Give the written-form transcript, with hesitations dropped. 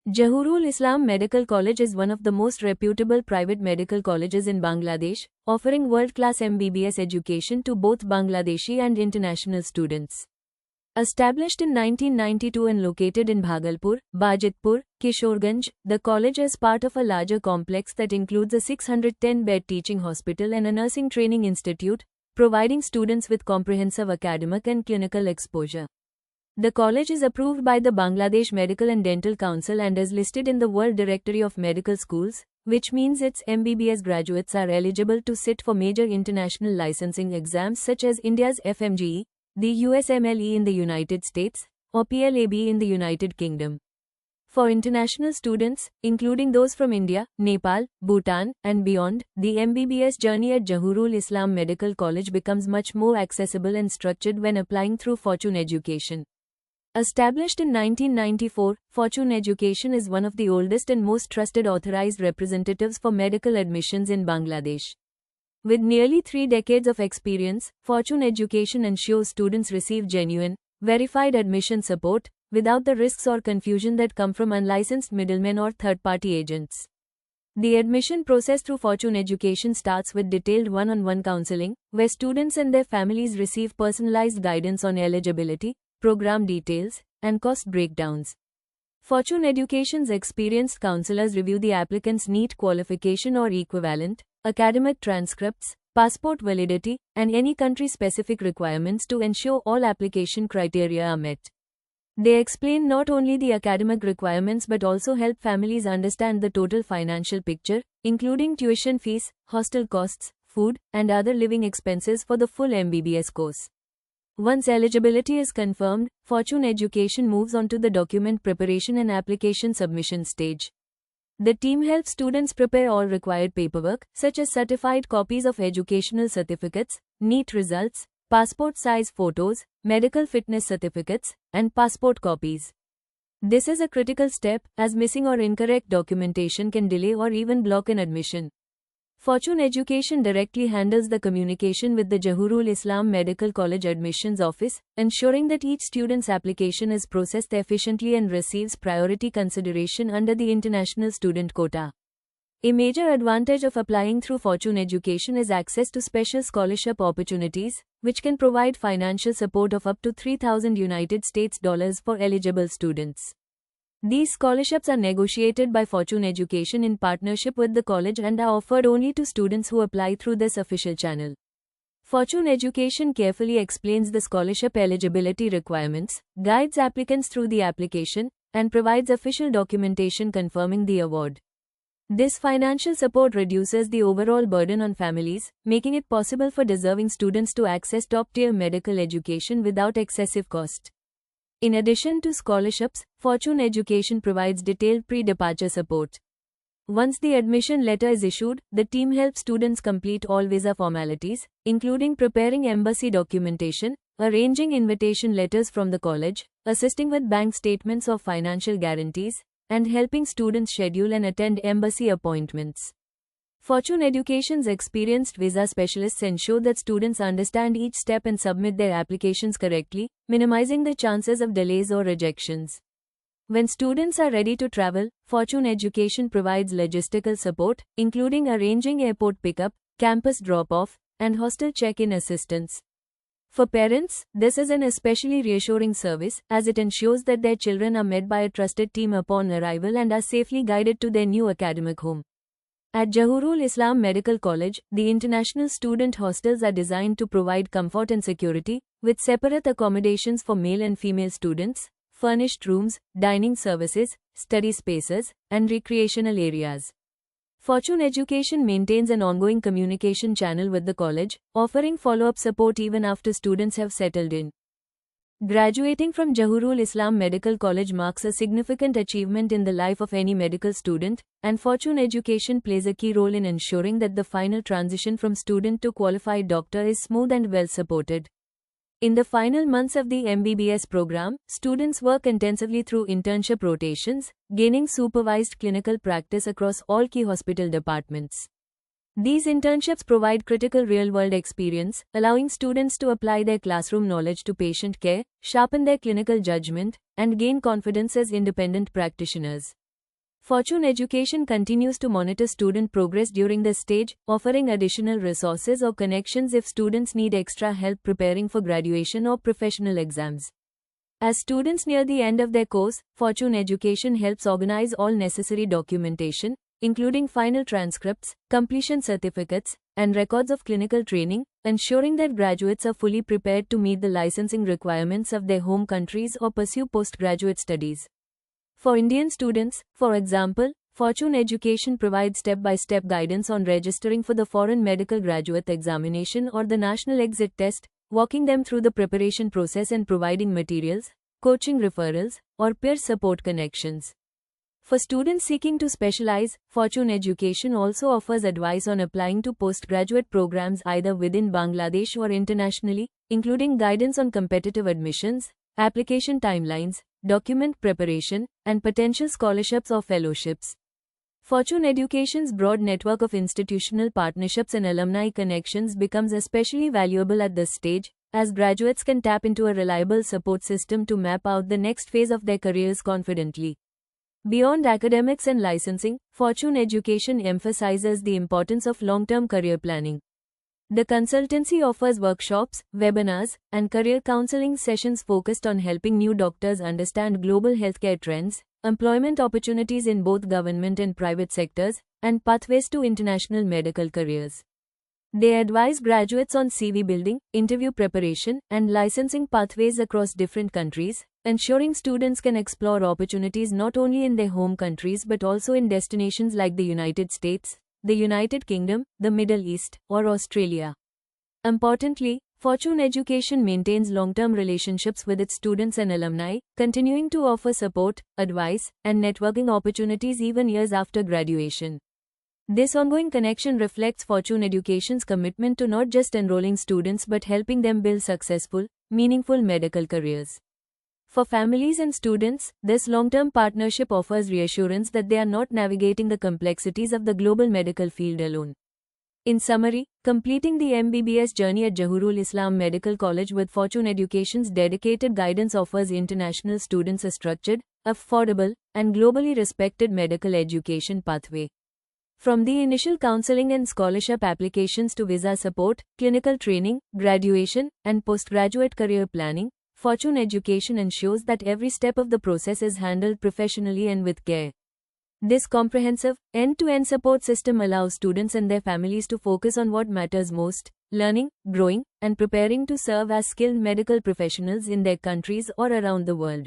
Jahurul Islam Medical College is one of the most reputable private medical colleges in Bangladesh, offering world-class MBBS education to both Bangladeshi and international students. Established in 1992 and located in Bhagalpur, Bajitpur, Kishorganj, the college is part of a larger complex that includes a 610-bed teaching hospital and a nursing training institute, providing students with comprehensive academic and clinical exposure. The college is approved by the Bangladesh Medical and Dental Council and is listed in the World Directory of Medical Schools, which means its MBBS graduates are eligible to sit for major international licensing exams such as India's FMGE, the USMLE in the United States, or PLAB in the United Kingdom. For international students, including those from India, Nepal, Bhutan, and beyond, the MBBS journey at Jahurul Islam Medical College becomes much more accessible and structured when applying through Fortune Education. Established in 1994, Fortune Education is one of the oldest and most trusted authorized representatives for medical admissions in Bangladesh. With nearly 3 decades of experience, Fortune Education ensures students receive genuine, verified admission support, without the risks or confusion that come from unlicensed middlemen or third-party agents. The admission process through Fortune Education starts with detailed one-on-one counseling, where students and their families receive personalized guidance on eligibility, program details, and cost breakdowns. Fortune Education's experienced counselors review the applicant's NEET qualification or equivalent, academic transcripts, passport validity, and any country-specific requirements to ensure all application criteria are met. They explain not only the academic requirements but also help families understand the total financial picture, including tuition fees, hostel costs, food, and other living expenses for the full MBBS course. Once eligibility is confirmed, Fortune Education moves on to the document preparation and application submission stage. The team helps students prepare all required paperwork, such as certified copies of educational certificates, NEET results, passport size photos, medical fitness certificates, and passport copies. This is a critical step, as missing or incorrect documentation can delay or even block an admission. Fortune Education directly handles the communication with the Jahurul Islam Medical College Admissions Office, ensuring that each student's application is processed efficiently and receives priority consideration under the International Student Quota. A major advantage of applying through Fortune Education is access to special scholarship opportunities, which can provide financial support of up to $3,000 for eligible students. These scholarships are negotiated by Fortune Education in partnership with the college and are offered only to students who apply through this official channel. Fortune Education carefully explains the scholarship eligibility requirements, guides applicants through the application, and provides official documentation confirming the award. This financial support reduces the overall burden on families, making it possible for deserving students to access top-tier medical education without excessive cost. In addition to scholarships, Fortune Education provides detailed pre-departure support. Once the admission letter is issued, the team helps students complete all visa formalities, including preparing embassy documentation, arranging invitation letters from the college, assisting with bank statements or financial guarantees, and helping students schedule and attend embassy appointments. Fortune Education's experienced visa specialists ensure that students understand each step and submit their applications correctly, minimizing the chances of delays or rejections. When students are ready to travel, Fortune Education provides logistical support, including arranging airport pickup, campus drop-off, and hostel check-in assistance. For parents, this is an especially reassuring service, as it ensures that their children are met by a trusted team upon arrival and are safely guided to their new academic home. At Jahurul Islam Medical College, the international student hostels are designed to provide comfort and security, with separate accommodations for male and female students, furnished rooms, dining services, study spaces, and recreational areas. Fortune Education maintains an ongoing communication channel with the college, offering follow-up support even after students have settled in. Graduating from Jahurul Islam Medical College marks a significant achievement in the life of any medical student, and Fortune Education plays a key role in ensuring that the final transition from student to qualified doctor is smooth and well supported. In the final months of the MBBS program, students work intensively through internship rotations, gaining supervised clinical practice across all key hospital departments. These internships provide critical real-world experience, allowing students to apply their classroom knowledge to patient care, sharpen their clinical judgment, and gain confidence as independent practitioners. Fortune Education continues to monitor student progress during this stage, offering additional resources or connections if students need extra help preparing for graduation or professional exams. As students near the end of their course, Fortune Education helps organize all necessary documentation, including final transcripts, completion certificates, and records of clinical training, ensuring that graduates are fully prepared to meet the licensing requirements of their home countries or pursue postgraduate studies. For Indian students, for example, Fortune Education provides step-by-step guidance on registering for the Foreign Medical Graduate Examination or the National Exit Test, walking them through the preparation process and providing materials, coaching referrals, or peer support connections. For students seeking to specialize, Fortune Education also offers advice on applying to postgraduate programs either within Bangladesh or internationally, including guidance on competitive admissions, application timelines, document preparation, and potential scholarships or fellowships. Fortune Education's broad network of institutional partnerships and alumni connections becomes especially valuable at this stage, as graduates can tap into a reliable support system to map out the next phase of their careers confidently. Beyond academics and licensing, Fortune Education emphasizes the importance of long-term career planning. The consultancy offers workshops, webinars, and career counseling sessions focused on helping new doctors understand global healthcare trends, employment opportunities in both government and private sectors, and pathways to international medical careers. They advise graduates on CV building, interview preparation, and licensing pathways across different countries, ensuring students can explore opportunities not only in their home countries but also in destinations like the United States, the United Kingdom, the Middle East, or Australia. Importantly, Fortune Education maintains long-term relationships with its students and alumni, continuing to offer support, advice, and networking opportunities even years after graduation. This ongoing connection reflects Fortune Education's commitment to not just enrolling students but helping them build successful, meaningful medical careers. For families and students, this long-term partnership offers reassurance that they are not navigating the complexities of the global medical field alone. In summary, completing the MBBS journey at Jahurul Islam Medical College with Fortune Education's dedicated guidance offers international students a structured, affordable, and globally respected medical education pathway. From the initial counseling and scholarship applications to visa support, clinical training, graduation, and postgraduate career planning, Fortune Education ensures that every step of the process is handled professionally and with care. This comprehensive, end-to-end support system allows students and their families to focus on what matters most: learning, growing, and preparing to serve as skilled medical professionals in their countries or around the world.